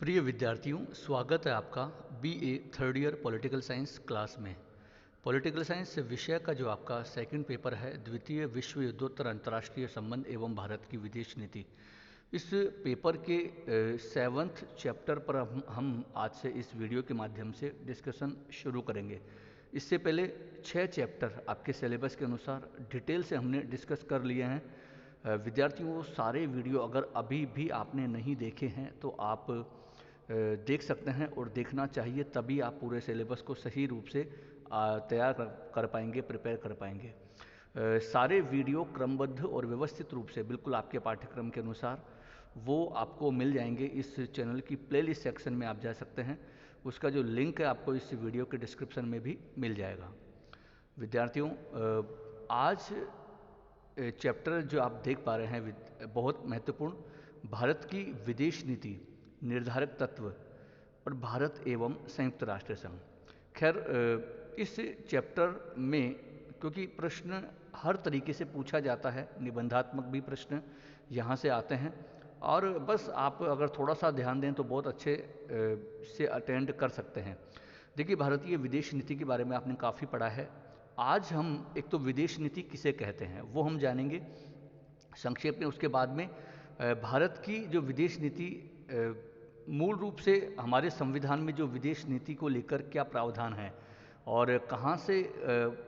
प्रिय विद्यार्थियों, स्वागत है आपका BA third year political science class में। पॉलिटिकल साइंस विषय का जो आपका सेकंड पेपर है, द्वितीय विश्व युद्धोत्तर अंतर्राष्ट्रीय संबंध एवं भारत की विदेश नीति। इस पेपर के सेवन्थ चैप्टर पर हम आज से इस वीडियो के माध्यम से डिस्कशन शुरू करेंगे। इससे पहले 6 चैप्टर आपके सिलेबस के अनुसार डिटेल से हमने डिस्कस कर लिए हैं। विद्यार्थियों, वो सारे वीडियो अगर अभी भी आपने नहीं देखे हैं तो आप देख सकते हैं और देखना चाहिए, तभी आप पूरे सिलेबस को सही रूप से तैयार कर पाएंगे, प्रिपेयर कर पाएंगे। सारे वीडियो क्रमबद्ध और व्यवस्थित रूप से बिल्कुल आपके पाठ्यक्रम के अनुसार वो आपको मिल जाएंगे। इस चैनल की प्लेलिस्ट सेक्शन में आप जा सकते हैं, उसका जो लिंक है आपको इस वीडियो के डिस्क्रिप्शन में भी मिल जाएगा। विद्यार्थियों, आज चैप्टर जो आप देख पा रहे हैं बहुत महत्वपूर्ण, भारत की विदेश नीति, निर्धारक तत्व और भारत एवं संयुक्त राष्ट्र संघ। खैर, इस चैप्टर में क्योंकि प्रश्न हर तरीके से पूछा जाता है, निबंधात्मक भी प्रश्न यहाँ से आते हैं, और बस आप अगर थोड़ा सा ध्यान दें तो बहुत अच्छे से अटेंड कर सकते हैं। देखिए, भारतीय विदेश नीति के बारे में आपने काफ़ी पढ़ा है। आज हम एक तो विदेश नीति किसे कहते हैं वो हम जानेंगे संक्षेप में। उसके बाद में भारत की जो विदेश नीति, मूल रूप से हमारे संविधान में जो विदेश नीति को लेकर क्या प्रावधान है और कहाँ से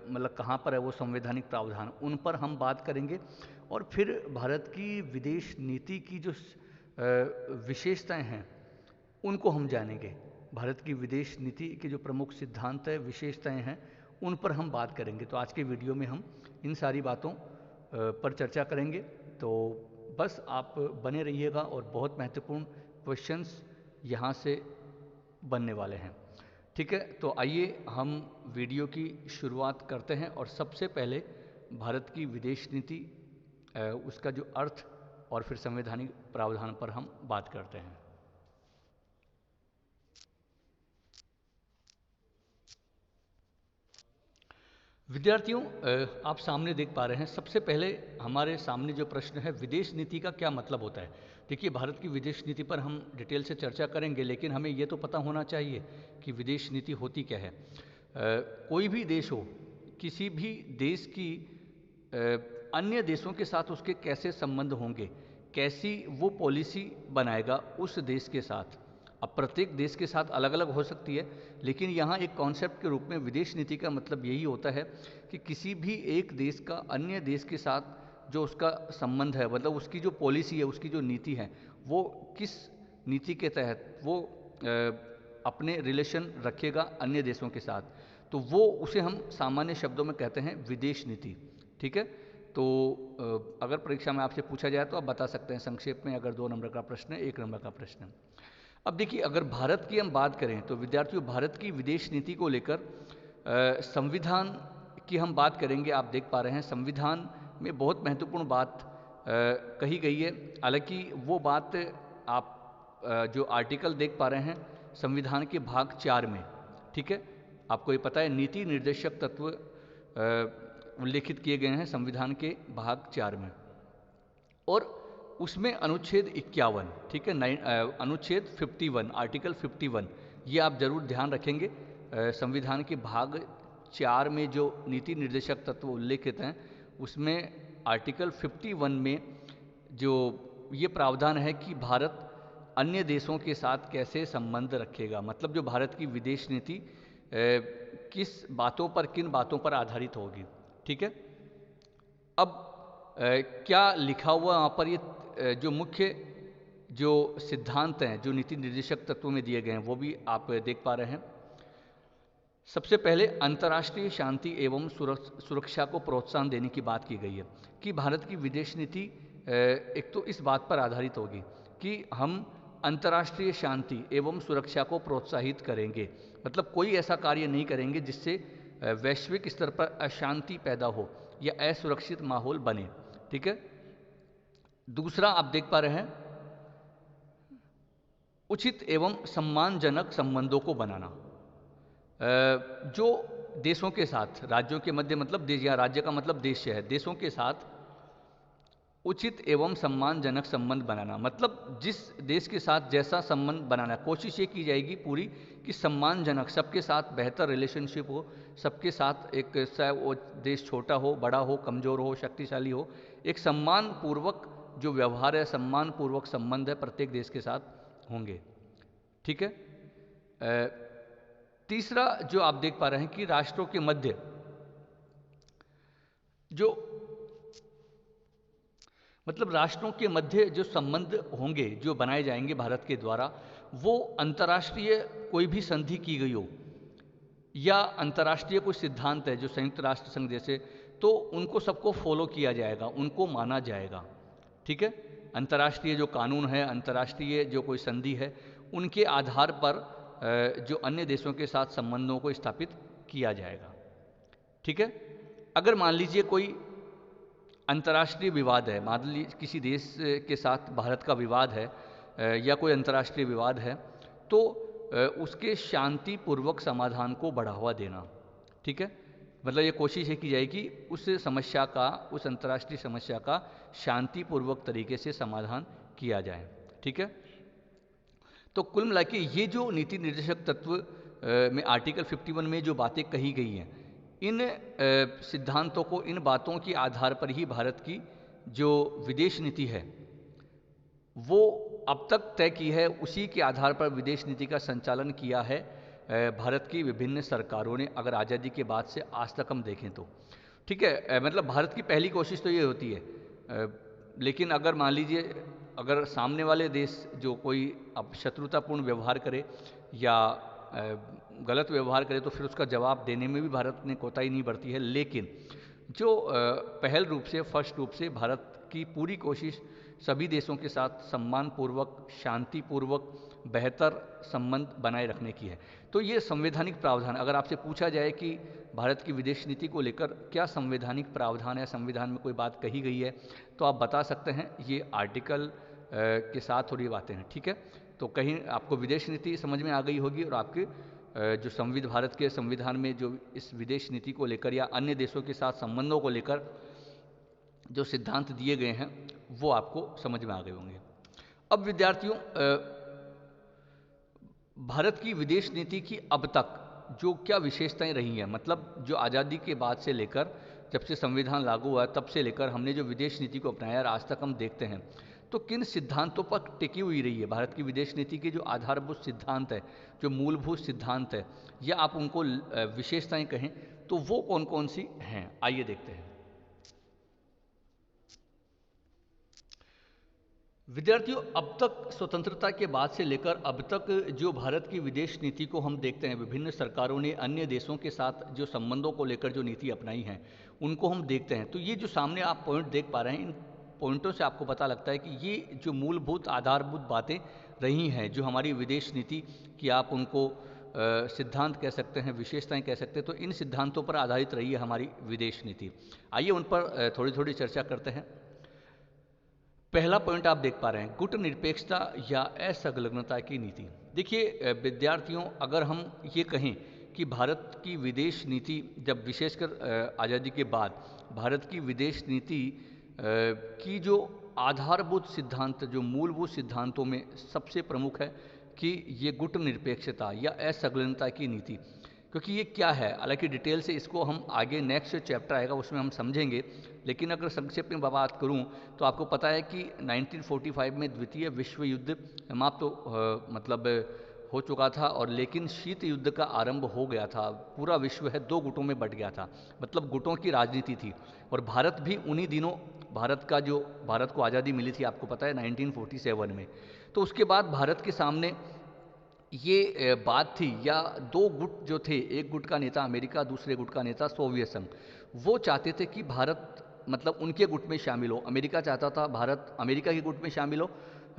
मतलब कहाँ पर है वो संवैधानिक प्रावधान, उन पर हम बात करेंगे। और फिर भारत की विदेश नीति की जो विशेषताएं हैं उनको हम जानेंगे। भारत की विदेश नीति के जो प्रमुख सिद्धांत है, विशेषताएं हैं, उन पर हम बात करेंगे। तो आज के वीडियो में हम इन सारी बातों पर चर्चा करेंगे। तो बस आप बने रहिएगा और बहुत महत्वपूर्ण क्वेश्चंस यहाँ से बनने वाले हैं। ठीक है, तो आइए हम वीडियो की शुरुआत करते हैं और सबसे पहले भारत की विदेश नीति, उसका जो अर्थ और फिर संवैधानिक प्रावधान पर हम बात करते हैं। विद्यार्थियों, आप सामने देख पा रहे हैं, सबसे पहले हमारे सामने जो प्रश्न है, विदेश नीति का क्या मतलब होता है। देखिए, भारत की विदेश नीति पर हम डिटेल से चर्चा करेंगे, लेकिन हमें ये तो पता होना चाहिए कि विदेश नीति होती क्या है। कोई भी देश हो, किसी भी देश की अन्य देशों के साथ उसके कैसे संबंध होंगे, कैसी वो पॉलिसी बनाएगा उस देश के साथ। अब प्रत्येक देश के साथ अलग अलग हो सकती है, लेकिन यहाँ एक कॉन्सेप्ट के रूप में विदेश नीति का मतलब यही होता है कि किसी भी एक देश का अन्य देश के साथ जो उसका संबंध है, मतलब उसकी जो पॉलिसी है, उसकी जो नीति है, वो किस नीति के तहत वो अपने रिलेशन रखेगा अन्य देशों के साथ, तो वो उसे हम सामान्य शब्दों में कहते हैं विदेश नीति। ठीक है, तो अगर परीक्षा में आपसे पूछा जाए तो आप बता सकते हैं संक्षेप में, अगर 2 नंबर का प्रश्न है, 1 नंबर का प्रश्न है। अब देखिए, अगर भारत की हम बात करें तो विद्यार्थियों, भारत की विदेश नीति को लेकर संविधान की हम बात करेंगे। आप देख पा रहे हैं संविधान में बहुत महत्वपूर्ण बात कही गई है। हालांकि वो बात आप जो आर्टिकल देख पा रहे हैं संविधान के भाग 4 में, ठीक है, आपको ये पता है, नीति निर्देशक तत्व उल्लेखित किए गए हैं संविधान के भाग 4 में, और उसमें अनुच्छेद 51, ठीक है, अनुच्छेद 51, आर्टिकल 51, ये आप जरूर ध्यान रखेंगे। संविधान के भाग 4 में जो नीति निर्देशक तत्व उल्लेखित हैं, उसमें आर्टिकल 51 में जो ये प्रावधान है कि भारत अन्य देशों के साथ कैसे संबंध रखेगा, मतलब जो भारत की विदेश नीति किस बातों पर, किन बातों पर आधारित होगी। ठीक है, अब क्या लिखा हुआ वहाँ पर, ये जो मुख्य जो सिद्धांत हैं जो नीति निर्देशक तत्वों में दिए गए हैं वो भी आप देख पा रहे हैं। सबसे पहले अंतर्राष्ट्रीय शांति एवं सुरक्षा को प्रोत्साहन देने की बात की गई है कि भारत की विदेश नीति एक तो इस बात पर आधारित होगी कि हम अंतर्राष्ट्रीय शांति एवं सुरक्षा को प्रोत्साहित करेंगे, मतलब कोई ऐसा कार्य नहीं करेंगे जिससे वैश्विक स्तर पर अशांति पैदा हो या असुरक्षित माहौल बने। ठीक है, दूसरा आप देख पा रहे हैं उचित एवं सम्मानजनक संबंधों को बनाना। जो देशों के साथ, राज्यों के मध्य, मतलब देश, या राज्य का मतलब देश है, देशों के साथ उचित एवं सम्मानजनक संबंध बनाना, मतलब जिस देश के साथ जैसा संबंध बनाना, कोशिश ये की जाएगी पूरी कि सम्मानजनक, सबके साथ बेहतर रिलेशनशिप हो, सबके साथ एक, चाहे वो देश छोटा हो, बड़ा हो, कमज़ोर हो, शक्तिशाली हो, एक सम्मान पूर्वक जो व्यवहार है, सम्मान पूर्वक संबंध है प्रत्येक देश के साथ होंगे। ठीक है। तीसरा जो आप देख पा रहे हैं कि राष्ट्रों के मध्य जो, मतलब राष्ट्रों के मध्य जो संबंध होंगे, जो बनाए जाएंगे भारत के द्वारा, वो अंतर्राष्ट्रीय कोई भी संधि की गई हो या अंतर्राष्ट्रीय कोई सिद्धांत है जो संयुक्त राष्ट्र संघ जैसे, तो उनको सबको फॉलो किया जाएगा, उनको माना जाएगा। ठीक है। अंतर्राष्ट्रीय जो कानून है, अंतर्राष्ट्रीय जो कोई संधि है, उनके आधार पर जो अन्य देशों के साथ संबंधों को स्थापित किया जाएगा। ठीक है। अगर मान लीजिए कोई अंतर्राष्ट्रीय विवाद है, मान लीजिए किसी देश के साथ भारत का विवाद है या कोई अंतर्राष्ट्रीय विवाद है, तो उसके शांतिपूर्वक समाधान को बढ़ावा देना। ठीक है। मतलब ये कोशिश है की जाएगी उस समस्या का, उस अंतर्राष्ट्रीय समस्या का शांतिपूर्वक तरीके से समाधान किया जाए। ठीक है। तो कुल मिला के ये जो नीति निर्देशक तत्व में आर्टिकल 51 में जो बातें कही गई हैं, इन सिद्धांतों को, इन बातों के आधार पर ही भारत की जो विदेश नीति है वो अब तक तय की है, उसी के आधार पर विदेश नीति का संचालन किया है भारत की विभिन्न सरकारों ने, अगर आज़ादी के बाद से आज तक हम देखें तो। ठीक है। मतलब भारत की पहली कोशिश तो ये होती है, लेकिन अगर मान लीजिए अगर सामने वाले देश जो कोई अब शत्रुतापूर्ण व्यवहार करे या गलत व्यवहार करे, तो फिर उसका जवाब देने में भी भारत ने कोताही नहीं बरती है। लेकिन जो पहल रूप से, फर्स्ट रूप से भारत की पूरी कोशिश सभी देशों के साथ सम्मानपूर्वक, शांतिपूर्वक, बेहतर संबंध बनाए रखने की है। तो ये संवैधानिक प्रावधान, अगर आपसे पूछा जाए कि भारत की विदेश नीति को लेकर क्या संवैधानिक प्रावधान है, संविधान में कोई बात कही गई है, तो आप बता सकते हैं ये आर्टिकल के साथ थोड़ी बातें हैं। ठीक है। तो कहीं आपको विदेश नीति समझ में आ गई होगी और आपके जो भारत के संविधान में जो इस विदेश नीति को लेकर या अन्य देशों के साथ संबंधों को लेकर जो सिद्धांत दिए गए हैं वो आपको समझ में आ गए होंगे। अब विद्यार्थियों, भारत की विदेश नीति की अब तक जो क्या विशेषताएं रही हैं, मतलब जो आज़ादी के बाद से लेकर, जब से संविधान लागू हुआ तब से लेकर हमने जो विदेश नीति को अपनाया और आज तक हम देखते हैं, तो किन सिद्धांतों पर टिकी हुई रही है भारत की विदेश नीति के जो आधारभूत सिद्धांत है, जो मूलभूत सिद्धांत है, या आप उनको विशेषताएं कहें, तो वो कौन कौन सी हैं, आइए देखते हैं। विद्यार्थियों, अब तक स्वतंत्रता के बाद से लेकर अब तक जो भारत की विदेश नीति को हम देखते हैं, विभिन्न सरकारों ने अन्य देशों के साथ जो संबंधों को लेकर जो नीति अपनाई है उनको हम देखते हैं। तो ये जो सामने आप पॉइंट देख पा रहे हैं, इन पॉइंटों से आपको पता लगता है कि ये जो मूलभूत आधारभूत बातें रही हैं, जो हमारी विदेश नीति की आप उनको सिद्धांत कह सकते हैं, विशेषताएं कह सकते हैं, तो इन सिद्धांतों पर आधारित रही है हमारी विदेश नीति। आइए उन पर थोड़ी थोड़ी चर्चा करते हैं। पहला पॉइंट आप देख पा रहे हैं, गुट निरपेक्षता या असंलग्नता की नीति। देखिए विद्यार्थियों, अगर हम ये कहें कि भारत की विदेश नीति, जब विशेषकर आज़ादी के बाद भारत की विदेश नीति की जो आधारभूत सिद्धांत, जो मूलभूत सिद्धांतों में सबसे प्रमुख है कि ये गुट निरपेक्षता या असंलग्नता की नीति। क्योंकि ये क्या है, हालांकि डिटेल से इसको हम आगे नेक्स्ट चैप्टर आएगा उसमें हम समझेंगे, लेकिन अगर संक्षेप में बात करूं तो आपको पता है कि 1945 में द्वितीय विश्व युद्ध समाप्त तो मतलब हो चुका था, और लेकिन शीत युद्ध का आरंभ हो गया था। पूरा विश्व है दो गुटों में बंट गया था, मतलब गुटों की राजनीति थी। और भारत भी उन्हीं दिनों, भारत को आज़ादी मिली थी आपको पता है 1947 में। तो उसके बाद भारत के सामने ये बात थी, या दो गुट जो थे, एक गुट का नेता अमेरिका, दूसरे गुट का नेता सोवियत संघ, वो चाहते थे कि भारत मतलब उनके गुट में शामिल हो। अमेरिका चाहता था भारत अमेरिका के गुट में शामिल हो,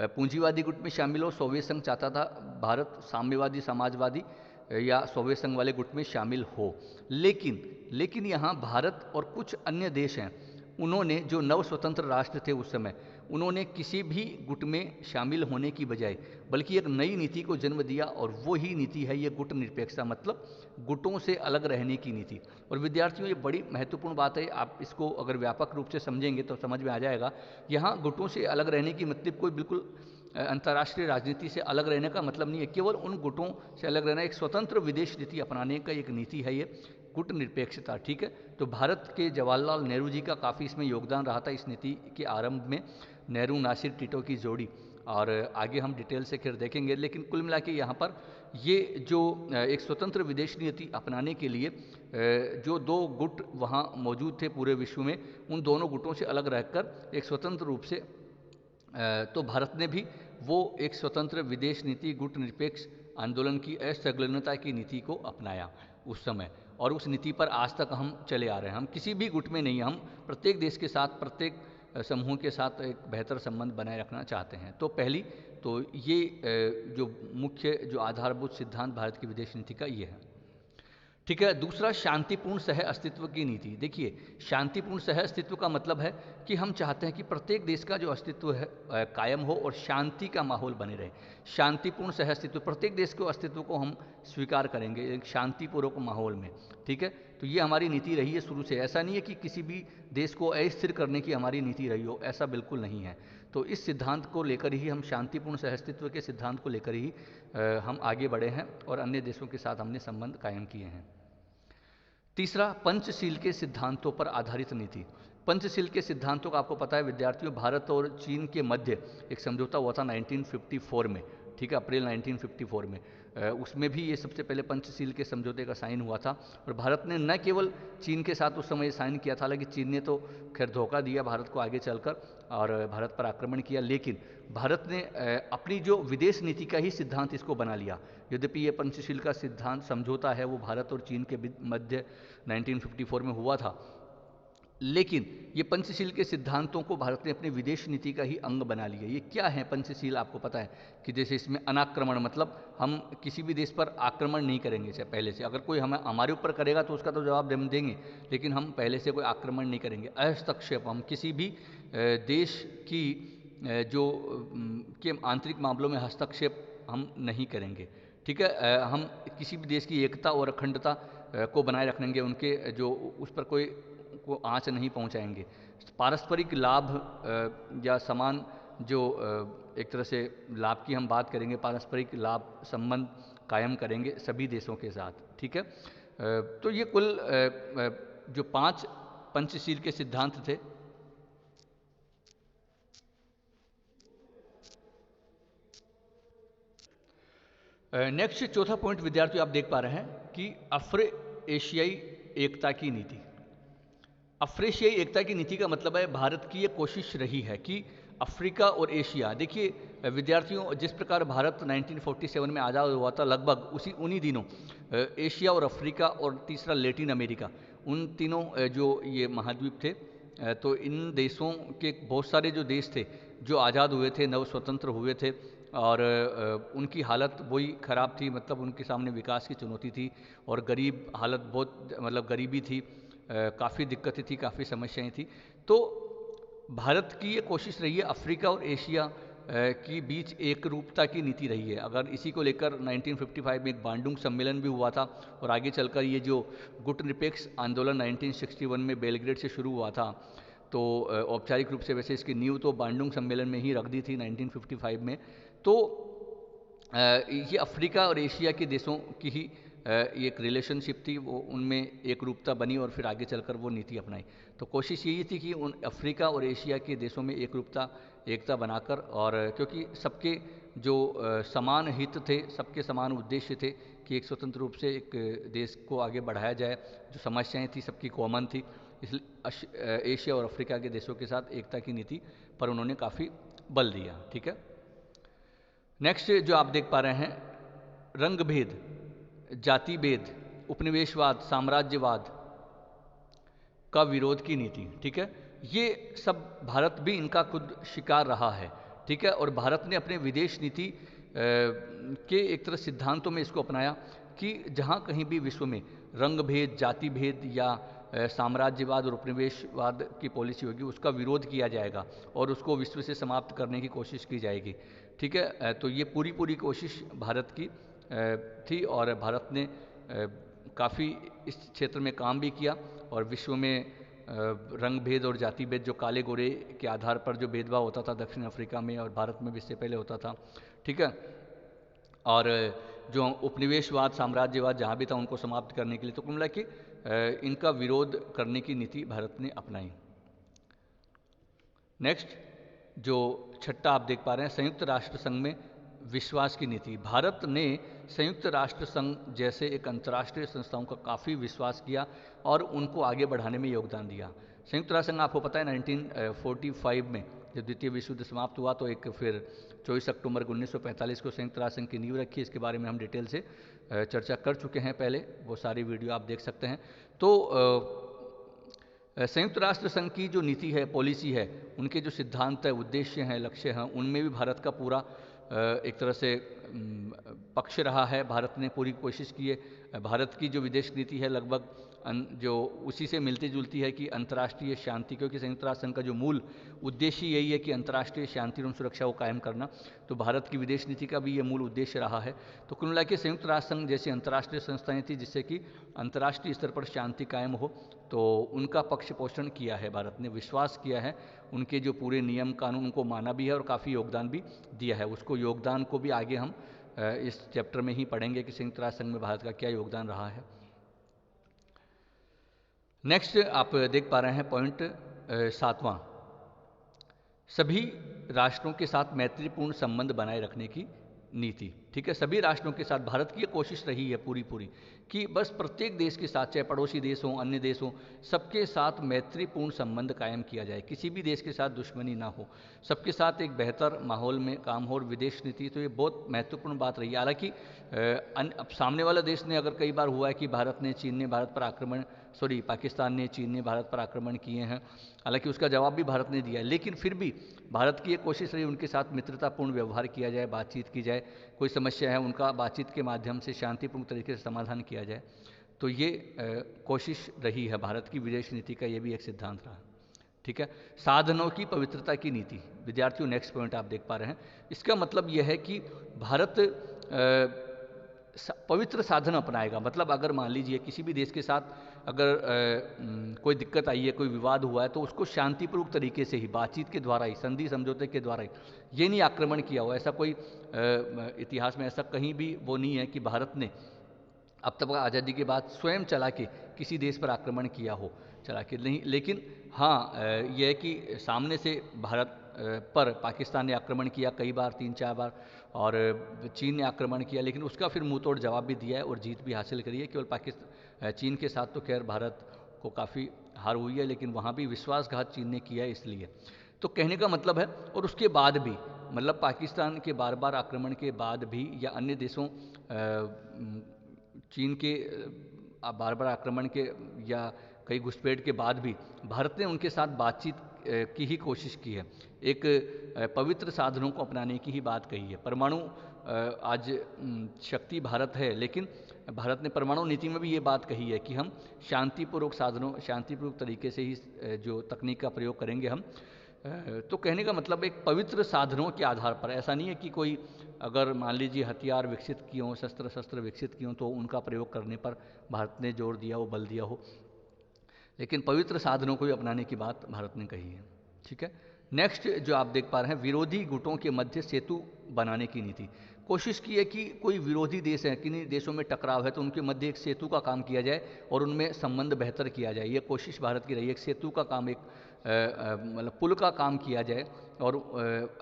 पूंजीवादी गुट में शामिल हो। सोवियत संघ चाहता था भारत साम्यवादी, समाजवादी या सोवियत संघ वाले गुट में शामिल हो। लेकिन यहाँ भारत और कुछ अन्य देश हैं, उन्होंने, जो नव स्वतंत्र राष्ट्र थे उस समय, उन्होंने किसी भी गुट में शामिल होने की बजाय बल्कि एक नई नीति को जन्म दिया, और वो ही नीति है ये गुट निरपेक्षता, मतलब गुटों से अलग रहने की नीति। और विद्यार्थियों, ये बड़ी महत्वपूर्ण बात है, आप इसको अगर व्यापक रूप से समझेंगे तो समझ में आ जाएगा। यहाँ गुटों से अलग रहने की मतलब कोई बिल्कुल अंतर्राष्ट्रीय राजनीति से अलग रहने का मतलब नहीं है, केवल उन गुटों से अलग रहना, एक स्वतंत्र विदेश नीति अपनाने का एक नीति है ये गुट निरपेक्षता, ठीक है। तो भारत के जवाहरलाल नेहरू जी का काफ़ी इसमें योगदान रहा था इस नीति के आरंभ में, नेहरू नासिर टिटो की जोड़ी, और आगे हम डिटेल से फिर देखेंगे। लेकिन कुल मिला के यहाँ पर ये जो एक स्वतंत्र विदेश नीति अपनाने के लिए जो दो गुट वहाँ मौजूद थे पूरे विश्व में, उन दोनों गुटों से अलग रहकर एक स्वतंत्र रूप से तो भारत ने भी वो एक स्वतंत्र विदेश नीति गुट निरपेक्ष आंदोलन की असंलग्नता की नीति को अपनाया उस समय, और उस नीति पर आज तक हम चले आ रहे हैं। हम किसी भी गुट में नहीं, हम प्रत्येक देश के साथ, प्रत्येक समूह के साथ एक बेहतर संबंध बनाए रखना चाहते हैं। तो पहली तो ये जो मुख्य जो आधारभूत सिद्धांत भारत की विदेश नीति का ये है, ठीक है। दूसरा, शांतिपूर्ण सह अस्तित्व की नीति। देखिए, शांतिपूर्ण सह अस्तित्व का मतलब है कि हम चाहते हैं कि प्रत्येक देश का जो अस्तित्व है कायम हो और शांति का माहौल बने रहे। शांतिपूर्ण सह अस्तित्व, प्रत्येक देश के अस्तित्व को हम स्वीकार करेंगे एक शांतिपूर्वक माहौल में, ठीक है। तो ये हमारी नीति रही है शुरू से। ऐसा नहीं है कि किसी भी देश को अस्थिर करने की हमारी नीति रही हो, ऐसा बिल्कुल नहीं है। तो इस सिद्धांत को लेकर ही हम, शांतिपूर्ण सहअस्तित्व के सिद्धांत को लेकर ही हम आगे बढ़े हैं और अन्य देशों के साथ हमने संबंध कायम किए हैं। तीसरा, पंचशील के सिद्धांतों पर आधारित नीति। पंचशील के सिद्धांतों का आपको पता है विद्यार्थियों, भारत और चीन के मध्य एक समझौता हुआ था 1954 में, ठीक है, अप्रैल 1954 में। उसमें भी ये सबसे पहले पंचशील के समझौते का साइन हुआ था, और भारत ने न केवल चीन के साथ उस समय साइन किया था, हालांकि चीन ने तो खैर धोखा दिया भारत को आगे चलकर और भारत पर आक्रमण किया, लेकिन भारत ने अपनी जो विदेश नीति का ही सिद्धांत इसको बना लिया। यद्यपि ये पंचशील का सिद्धांत समझौता है वो भारत और चीन के मध्य 1954 में हुआ था, लेकिन ये पंचशील के सिद्धांतों को भारत ने अपनी विदेश नीति का ही अंग बना लिया। ये क्या है पंचशील, आपको पता है कि जैसे इसमें अनाक्रमण, मतलब हम किसी भी देश पर आक्रमण नहीं करेंगे से पहले से। अगर कोई हमारे ऊपर करेगा तो उसका तो जवाब हम देंगे, लेकिन हम पहले से कोई आक्रमण नहीं करेंगे। हस्तक्षेप, हम किसी भी देश की जो के आंतरिक मामलों में हस्तक्षेप हम नहीं करेंगे, ठीक है। हम किसी भी देश की एकता और अखंडता को बनाए रखेंगे, उनके जो उस पर कोई को आँच नहीं पहुंचाएंगे। पारस्परिक लाभ या समान जो एक तरह से लाभ की हम बात करेंगे, पारस्परिक लाभ संबंध कायम करेंगे सभी देशों के साथ, ठीक है। तो ये कुल जो 5 पंचशील के सिद्धांत थे। नेक्स्ट चौथा पॉइंट विद्यार्थियों आप देख पा रहे हैं कि अफ्रो एशियाई एकता की नीति। अफ्रीशियाई एकता की नीति का मतलब है भारत की ये कोशिश रही है कि अफ्रीका और एशिया, देखिए विद्यार्थियों, जिस प्रकार भारत 1947 में आज़ाद हुआ था, लगभग उन्हीं दिनों एशिया और अफ्रीका और तीसरा लैटिन अमेरिका, उन तीनों जो ये महाद्वीप थे, तो इन देशों के बहुत सारे जो देश थे जो आज़ाद हुए थे, नव स्वतंत्र हुए थे, और उनकी हालत वही ख़राब थी, मतलब उनके सामने विकास की चुनौती थी और गरीब हालत, बहुत मतलब गरीबी थी, काफ़ी दिक्कतें थी, काफ़ी समस्याएं थी। तो भारत की ये कोशिश रही है अफ्रीका और एशिया की बीच एक रूपता की नीति रही है। अगर इसी को लेकर 1955 में एक बांडुंग सम्मेलन भी हुआ था, और आगे चलकर ये जो गुट निरपेक्ष आंदोलन 1961 में बेलग्रेड से शुरू हुआ था, तो औपचारिक रूप से वैसे इसकी नींव तो बांडुंग सम्मेलन में ही रख दी थी 1955 में। तो ये अफ्रीका और एशिया के देशों की ही एक रिलेशनशिप थी, वो उनमें एक रूपता बनी और फिर आगे चलकर वो नीति अपनाई। तो कोशिश यही थी कि उन अफ्रीका और एशिया के देशों में एक रूपता, एकता बनाकर, और क्योंकि सबके जो समान हित थे, सबके समान उद्देश्य थे कि एक स्वतंत्र रूप से एक देश को आगे बढ़ाया जाए, जो समस्याएं थी सबकी कॉमन थी, इसलिए एशिया और अफ्रीका के देशों के साथ एकता की नीति पर उन्होंने काफ़ी बल दिया, ठीक है। नेक्स्ट जो आप देख पा रहे हैं, रंग भेद, जाति भेद, उपनिवेशवाद, साम्राज्यवाद का विरोध की नीति, ठीक है। ये सब भारत भी इनका खुद शिकार रहा है, ठीक है। और भारत ने अपने विदेश नीति के एक तरह सिद्धांतों में इसको अपनाया कि जहाँ कहीं भी विश्व में रंग भेद, जाति भेद या साम्राज्यवाद और उपनिवेशवाद की पॉलिसी होगी उसका विरोध किया जाएगा और उसको विश्व से समाप्त करने की कोशिश की जाएगी। ठीक है, तो ये पूरी पूरी कोशिश भारत की थी और भारत ने काफ़ी इस क्षेत्र में काम भी किया और विश्व में रंग भेद और जाति भेद, जो काले गोरे के आधार पर जो भेदभाव होता था दक्षिण अफ्रीका में और भारत में भी इससे पहले होता था। ठीक है, और जो उपनिवेशवाद साम्राज्यवाद जहाँ भी था उनको समाप्त करने के लिए, तो कुल मिला के इनका विरोध करने की नीति भारत ने अपनाई। नेक्स्ट, जो छठा आप देख पा रहे हैं, संयुक्त राष्ट्र संघ में विश्वास की नीति। भारत ने संयुक्त राष्ट्र संघ जैसे एक अंतर्राष्ट्रीय संस्थाओं का काफ़ी विश्वास किया और उनको आगे बढ़ाने में योगदान दिया। संयुक्त राष्ट्र संघ आपको पता है 1945 में जब द्वितीय विश्व युद्ध समाप्त हुआ तो एक फिर 24 अक्टूबर 1945 को संयुक्त राष्ट्र संघ की नींव रखी। इसके बारे में हम डिटेल से चर्चा कर चुके हैं पहले, वो सारी वीडियो आप देख सकते हैं। तो संयुक्त राष्ट्र संघ की जो नीति है, पॉलिसी है, उनके जो सिद्धांत है, उद्देश्य हैं, लक्ष्य हैं, उनमें भी भारत का पूरा एक तरह से पक्ष रहा है। भारत ने पूरी कोशिश की है। भारत की जो विदेश नीति है लगभग जो उसी से मिलती जुलती है कि अंतर्राष्ट्रीय शांति, क्योंकि संयुक्त राष्ट्र संघ का जो मूल उद्देश्य यही है कि अंतर्राष्ट्रीय शांति एवं सुरक्षा को कायम करना, तो भारत की विदेश नीति का भी ये मूल उद्देश्य रहा है। तो कुल मिला के संयुक्त राष्ट्र संघ जैसी अंतर्राष्ट्रीय संस्थाएं थी जिससे कि अंतर्राष्ट्रीय स्तर पर शांति कायम हो, तो उनका पक्ष पोषण किया है भारत ने, विश्वास किया है, उनके जो पूरे नियम कानून को माना भी है और काफ़ी योगदान भी दिया है। उसको योगदान को भी आगे हम इस चैप्टर में ही पढ़ेंगे कि संयुक्त राष्ट्र संघ में भारत का क्या योगदान रहा है। नेक्स्ट आप देख पा रहे हैं पॉइंट 7वां, सभी राष्ट्रों के साथ मैत्रीपूर्ण संबंध बनाए रखने की नीति। ठीक है, सभी राष्ट्रों के साथ भारत की ये कोशिश रही है पूरी कि बस प्रत्येक देश के साथ, चाहे पड़ोसी देश हों, अन्य देश हों, सबके साथ मैत्रीपूर्ण संबंध कायम किया जाए, किसी भी देश के साथ दुश्मनी ना हो, सबके साथ एक बेहतर माहौल में काम हो। और विदेश नीति तो ये बहुत महत्वपूर्ण बात रही है। हालांकि अब सामने वाला देश ने, अगर कई बार हुआ है कि पाकिस्तान ने, चीन ने भारत पर आक्रमण किए हैं, हालांकि उसका जवाब भी भारत ने दिया है, लेकिन फिर भी भारत की एक कोशिश रही उनके साथ मित्रतापूर्ण व्यवहार किया जाए, बातचीत की जाए, कोई समस्या है उनका बातचीत के माध्यम से शांतिपूर्ण तरीके से समाधान किया जाए। तो ये कोशिश रही है भारत की विदेश नीति का, ये भी एक सिद्धांत रहा। ठीक है, साधनों की पवित्रता की नीति। विद्यार्थियों, नेक्स्ट पॉइंट आप देख पा रहे हैं, इसका मतलब यह है कि भारत पवित्र साधन अपनाएगा। मतलब अगर मान लीजिए किसी भी देश के साथ अगर कोई दिक्कत आई है, कोई विवाद हुआ है, तो उसको शांतिपूर्वक तरीके से ही, बातचीत के द्वारा ही, संधि समझौते के द्वारा ही, ये नहीं आक्रमण किया हो। ऐसा कोई इतिहास में ऐसा कहीं भी वो नहीं है कि भारत ने अब तक आज़ादी के बाद स्वयं चला के किसी देश पर आक्रमण किया हो, चला के नहीं। लेकिन हाँ, यह है कि सामने से भारत पर पाकिस्तान ने आक्रमण किया कई बार, 3-4 बार, और चीन ने आक्रमण किया, लेकिन उसका फिर मुंह तोड़ जवाब भी दिया है और जीत भी हासिल करी है। केवल चीन के साथ तो खैर भारत को काफ़ी हार हुई है, लेकिन वहाँ भी विश्वासघात चीन ने किया है। इसलिए तो कहने का मतलब है, और उसके बाद भी, मतलब पाकिस्तान के बार बार आक्रमण के बाद भी, या अन्य देशों चीन के बार बार आक्रमण के या कई घुसपैठ के बाद भी भारत ने उनके साथ बातचीत की ही कोशिश की है, एक पवित्र साधनों को अपनाने की ही बात कही है। परमाणु आज शक्ति भारत है, लेकिन भारत ने परमाणु नीति में भी ये बात कही है कि हम शांतिपूर्वक साधनों, शांतिपूर्वक तरीके से ही जो तकनीक का प्रयोग करेंगे हम। तो कहने का मतलब एक पवित्र साधनों के आधार पर, ऐसा नहीं है कि कोई अगर मान लीजिए हथियार विकसित किए हों, शस्त्र विकसित किए हों, तो उनका प्रयोग करने पर भारत ने जोर दिया हो, बल दिया हो, लेकिन पवित्र साधनों को भी अपनाने की बात भारत ने कही है। ठीक है, नेक्स्ट जो आप देख पा रहे हैं, विरोधी गुटों के मध्य सेतु बनाने की नीति। कोशिश की है कि कोई विरोधी देश है, किन्हीं देशों में टकराव है, तो उनके मध्य एक सेतु का काम किया जाए और उनमें संबंध बेहतर किया जाए। ये कोशिश भारत की रही है, एक सेतु का काम, एक मतलब पुल का काम किया जाए। और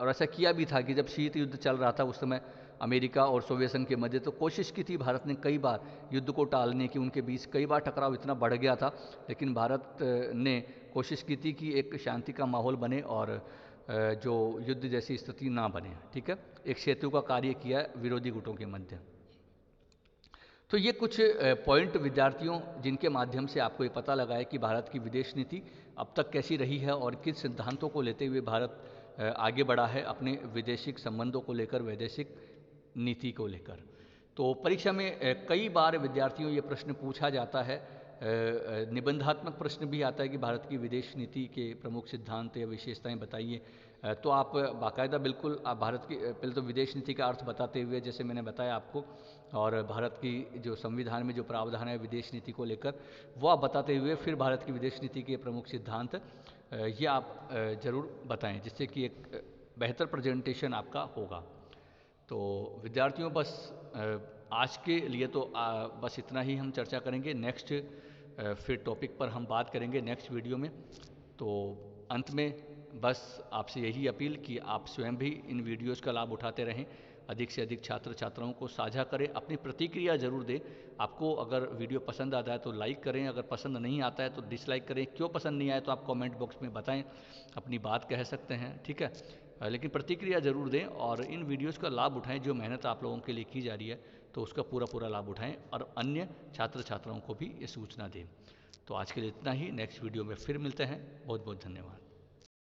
ऐसा किया भी था कि जब शीत युद्ध चल रहा था उस समय अमेरिका और सोवियत संघ के मध्य, तो कोशिश की थी भारत ने कई बार युद्ध को टालने की, उनके बीच कई बार टकराव इतना बढ़ गया था, लेकिन भारत ने कोशिश की थी कि एक शांति का माहौल बने और जो युद्ध जैसी स्थिति ना बने। ठीक है, एक सेतु का कार्य किया विरोधी गुटों के मध्य। तो ये कुछ पॉइंट विद्यार्थियों, जिनके माध्यम से आपको ये पता लगा है कि भारत की विदेश नीति अब तक कैसी रही है और किस सिद्धांतों को लेते हुए भारत आगे बढ़ा है अपने विदेशिक संबंधों को लेकर, वैदेशिक नीति को लेकर। तो परीक्षा में कई बार विद्यार्थियों ये प्रश्न पूछा जाता है निबंधात्मक प्रश्न भी आता है कि भारत की विदेश नीति के प्रमुख सिद्धांत या विशेषताएं बताइए। तो आप बाकायदा बिल्कुल आप भारत की पहले तो विदेश नीति का अर्थ बताते हुए जैसे मैंने बताया आपको, और भारत की जो संविधान में जो प्रावधान है विदेश नीति को लेकर वो आप बताते हुए फिर भारत की विदेश नीति के प्रमुख सिद्धांत ये आप ज़रूर बताएं, जिससे कि एक बेहतर प्रेजेंटेशन आपका होगा। तो विद्यार्थियों बस आज के लिए तो बस इतना ही हम चर्चा करेंगे। नेक्स्ट फिर टॉपिक पर हम बात करेंगे नेक्स्ट वीडियो में। तो अंत में बस आपसे यही अपील कि आप स्वयं भी इन वीडियोज़ का लाभ उठाते रहें, अधिक से अधिक छात्र छात्राओं को साझा करें, अपनी प्रतिक्रिया ज़रूर दें। आपको अगर वीडियो पसंद आता है तो लाइक करें, अगर पसंद नहीं आता है तो डिसलाइक करें। क्यों पसंद नहीं आया तो आप कमेंट बॉक्स में बताएं, अपनी बात कह सकते हैं, ठीक है। लेकिन प्रतिक्रिया ज़रूर दें और इन वीडियोज़ का लाभ उठाएं। जो मेहनत आप लोगों के लिए की जा रही है तो उसका पूरा पूरा लाभ उठाएं और अन्य छात्र छात्राओं को भी ये सूचना दें। तो आज के लिए इतना ही, नेक्स्ट वीडियो में फिर मिलते हैं। बहुत बहुत धन्यवाद।